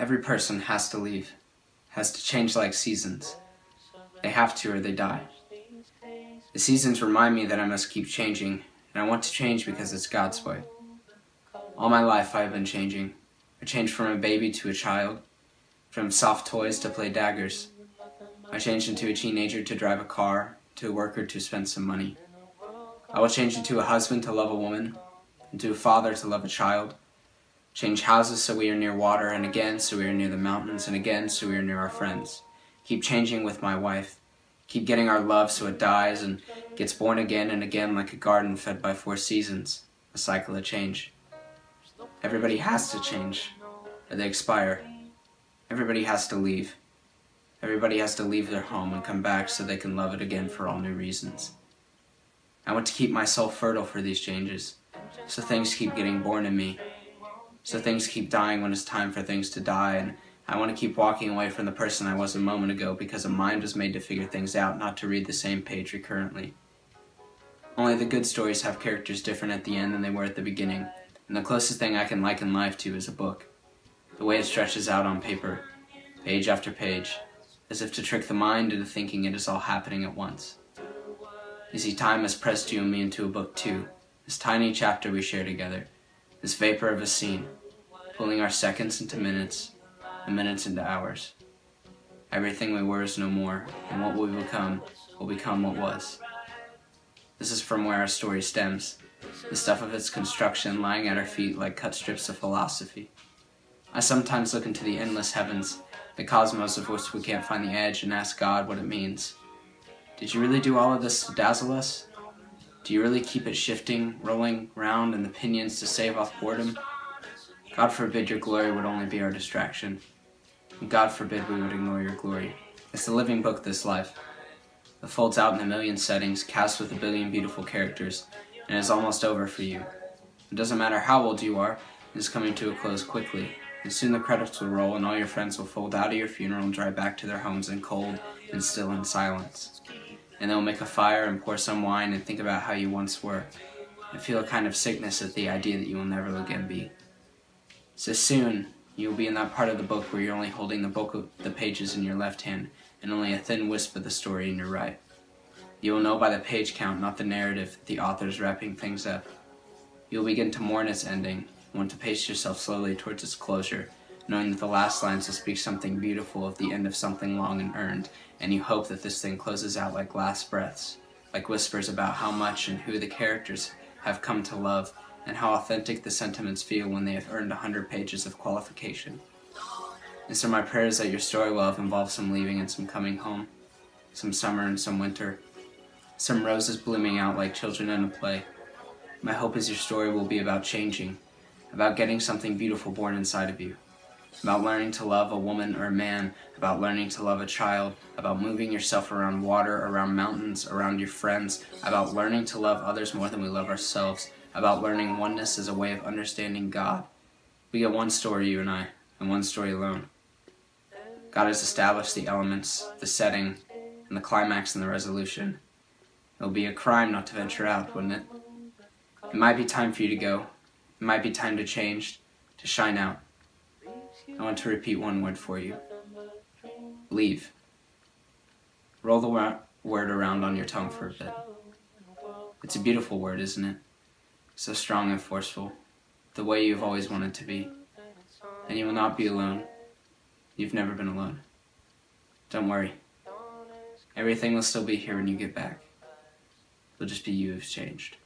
Every person has to leave, has to change like seasons. They have to or they die. The seasons remind me that I must keep changing, and I want to change because it's God's way. All my life I have been changing. I changed from a baby to a child, from soft toys to play daggers. I changed into a teenager to drive a car, to a worker to spend some money. I will change into a husband to love a woman, into a father to love a child, change houses so we are near water, and again so we are near the mountains, and again so we are near our friends. Keep changing with my wife. Keep getting our love so it dies and gets born again and again like a garden fed by 4 seasons, a cycle of change. Everybody has to change, or they expire. Everybody has to leave. Everybody has to leave their home and come back so they can love it again for all new reasons. I want to keep my soul fertile for these changes, so things keep getting born in me, so things keep dying when it's time for things to die, and I want to keep walking away from the person I was a moment ago because a mind was made to figure things out, not to read the same page recurrently. Only the good stories have characters different at the end than they were at the beginning, and the closest thing I can liken life to is a book. The way it stretches out on paper, page after page, as if to trick the mind into thinking it is all happening at once. You see, time has pressed you and me into a book too, this tiny chapter we share together, this vapor of a scene, pulling our seconds into minutes, and minutes into hours. Everything we were is no more, and what we become will become what was. This is from where our story stems, the stuff of its construction lying at our feet like cut strips of philosophy. I sometimes look into the endless heavens, the cosmos of which we can't find the edge, and ask God what it means. Did you really do all of this to dazzle us? Do you really keep it shifting, rolling round in the pinions to save off boredom? God forbid your glory would only be our distraction. And God forbid we would ignore your glory. It's the living book, this life. It folds out in a million settings, cast with a billion beautiful characters, and is almost over for you. It doesn't matter how old you are, it is coming to a close quickly, and soon the credits will roll and all your friends will fold out of your funeral and drive back to their homes in cold and still in silence. And they'll make a fire and pour some wine and think about how you once were, and feel a kind of sickness at the idea that you will never again be. So soon, you will be in that part of the book where you're only holding the bulk of the pages in your left hand and only a thin wisp of the story in your right. You will know by the page count, not the narrative, that the author is wrapping things up. You will begin to mourn its ending, and want to pace yourself slowly towards its closure, knowing that the last lines will speak something beautiful of the end of something long and earned, and you hope that this thing closes out like last breaths, like whispers about how much and who the characters have come to love, and how authentic the sentiments feel when they have earned 100 pages of qualification. And so my prayer is that your story will have involved some leaving and some coming home, some summer and some winter, some roses blooming out like children in a play. My hope is your story will be about changing, about getting something beautiful born inside of you, about learning to love a woman or a man, about learning to love a child, about moving yourself around water, around mountains, around your friends, about learning to love others more than we love ourselves, about learning oneness as a way of understanding God. We get one story, you and I, and one story alone. God has established the elements, the setting, and the climax and the resolution. It will be a crime not to venture out, wouldn't it? It might be time for you to go. It might be time to change, to shine out. I want to repeat one word for you. Leave. Roll the word around on your tongue for a bit. It's a beautiful word, isn't it? So strong and forceful, the way you've always wanted to be. And you will not be alone. You've never been alone. Don't worry. Everything will still be here when you get back. It'll just be you who's changed.